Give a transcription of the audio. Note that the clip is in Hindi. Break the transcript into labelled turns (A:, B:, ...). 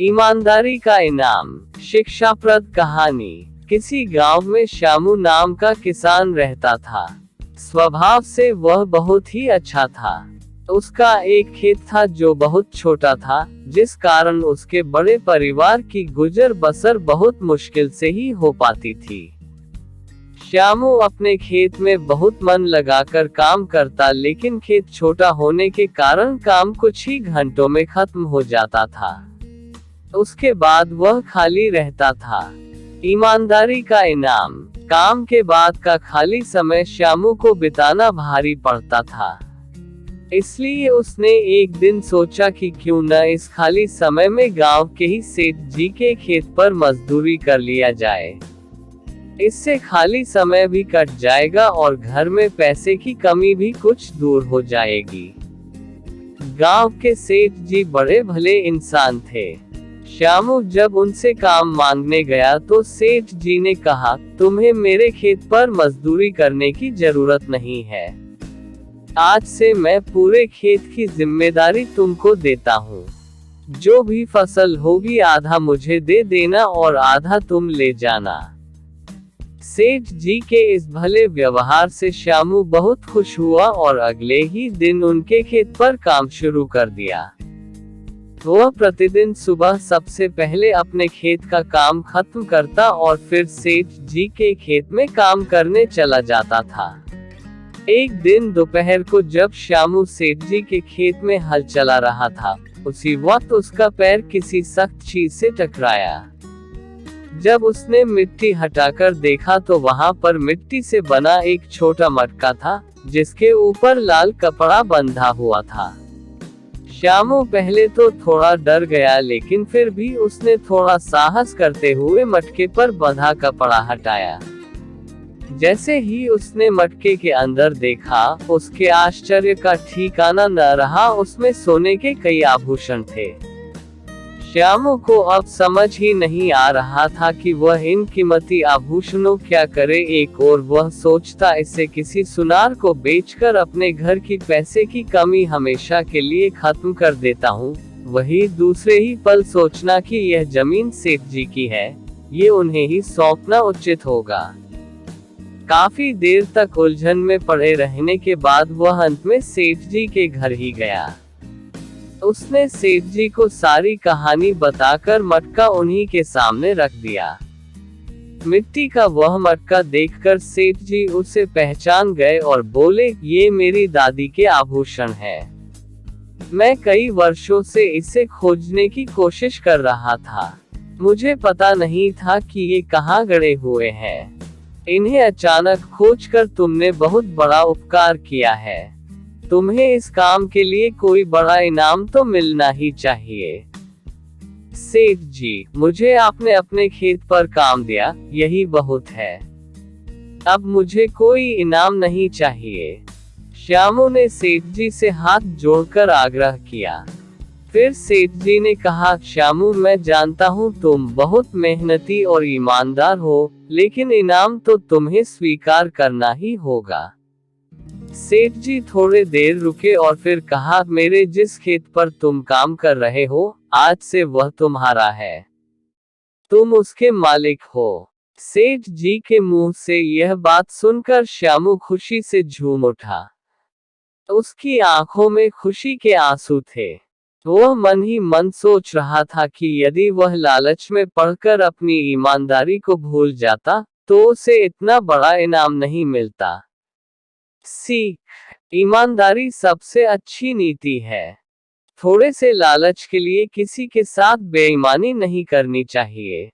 A: ईमानदारी का इनाम। शिक्षाप्रद कहानी। किसी गांव में श्यामू नाम का किसान रहता था। स्वभाव से वह बहुत ही अच्छा था। उसका एक खेत था जो बहुत छोटा था, जिस कारण उसके बड़े परिवार की गुजर बसर बहुत मुश्किल से ही हो पाती थी। श्यामू अपने खेत में बहुत मन लगाकर काम करता, लेकिन खेत छोटा होने के कारण काम कुछ ही घंटों में खत्म हो जाता था। उसके बाद वह खाली रहता था। ईमानदारी का इनाम। काम के बाद का खाली समय श्यामू को बिताना भारी पड़ता था। इसलिए उसने एक दिन सोचा कि क्यों न इस खाली समय में गांव के ही सेठ जी के खेत पर मजदूरी कर लिया जाए। इससे खाली समय भी कट जाएगा और घर में पैसे की कमी भी कुछ दूर हो जाएगी। गांव के सेठ जी बड़े भले इंसान थे। श्यामू जब उनसे काम मांगने गया तो सेठ जी ने कहा, तुम्हें मेरे खेत पर मजदूरी करने की जरूरत नहीं है। आज से मैं पूरे खेत की जिम्मेदारी तुमको देता हूँ। जो भी फसल होगी आधा मुझे दे देना और आधा तुम ले जाना। सेठ जी के इस भले व्यवहार से श्यामू बहुत खुश हुआ और अगले ही दिन उनके खेत पर काम शुरू कर दिया। वह प्रतिदिन सुबह सबसे पहले अपने खेत का काम खत्म करता और फिर सेठ जी के खेत में काम करने चला जाता था। एक दिन दोपहर को जब श्यामू सेठ जी के खेत में हल चला रहा था, उसी वक्त उसका पैर किसी सख्त चीज से टकराया। जब उसने मिट्टी हटाकर देखा तो वहां पर मिट्टी से बना एक छोटा मटका था, जिसके ऊपर लाल कपड़ा बंधा हुआ था। श्यामू पहले तो थोड़ा डर गया, लेकिन फिर भी उसने थोड़ा साहस करते हुए मटके पर बंधा कपड़ा हटाया। जैसे ही उसने मटके के अंदर देखा, उसके आश्चर्य का ठिकाना न रहा। उसमें सोने के कई आभूषण थे। श्यामू को अब समझ ही नहीं आ रहा था कि वह इन कीमती आभूषणों क्या करे। एक और वह सोचता, इसे किसी सुनार को बेचकर अपने घर की पैसे की कमी हमेशा के लिए खत्म कर देता हूँ। वही दूसरे ही पल सोचना कि यह जमीन सेठ जी की है, ये उन्हें ही सौंपना उचित होगा। काफी देर तक उलझन में पड़े रहने के बाद वह अंत में सेठ जी के घर ही गया। उसने सेठ जी को सारी कहानी बताकर मटका उन्हीं के सामने रख दिया। मिट्टी का वह मटका देखकर सेठ जी उसे पहचान गए और बोले, ये मेरी दादी के आभूषण है। मैं कई वर्षों से इसे खोजने की कोशिश कर रहा था। मुझे पता नहीं था कि ये कहाँ गड़े हुए हैं। इन्हें अचानक खोजकर तुमने बहुत बड़ा उपकार किया है। तुम्हें इस काम के लिए कोई बड़ा इनाम तो मिलना ही चाहिए। सेठ जी, मुझे आपने अपने खेत पर काम दिया, यही बहुत है। अब मुझे कोई इनाम नहीं चाहिए। श्यामू ने सेठ जी से हाथ जोड़कर आग्रह किया। फिर सेठ जी ने कहा, श्यामू, मैं जानता हूँ तुम बहुत मेहनती और ईमानदार हो, लेकिन इनाम तो तुम्हें स्वीकार करना ही होगा। सेठ जी थोड़े देर रुके और फिर कहा, मेरे जिस खेत पर तुम काम कर रहे हो, आज से वह तुम्हारा है। तुम उसके मालिक हो। सेठ जी के मुंह से यह बात सुनकर श्यामू खुशी से झूम उठा। उसकी आंखों में खुशी के आंसू थे। वह मन ही मन सोच रहा था कि यदि वह लालच में पड़कर अपनी ईमानदारी को भूल जाता, तो उसे इतना बड़ा इनाम नहीं मिलता। सीख। ईमानदारी सबसे अच्छी नीति है। थोड़े से लालच के लिए किसी के साथ बेईमानी नहीं करनी चाहिए।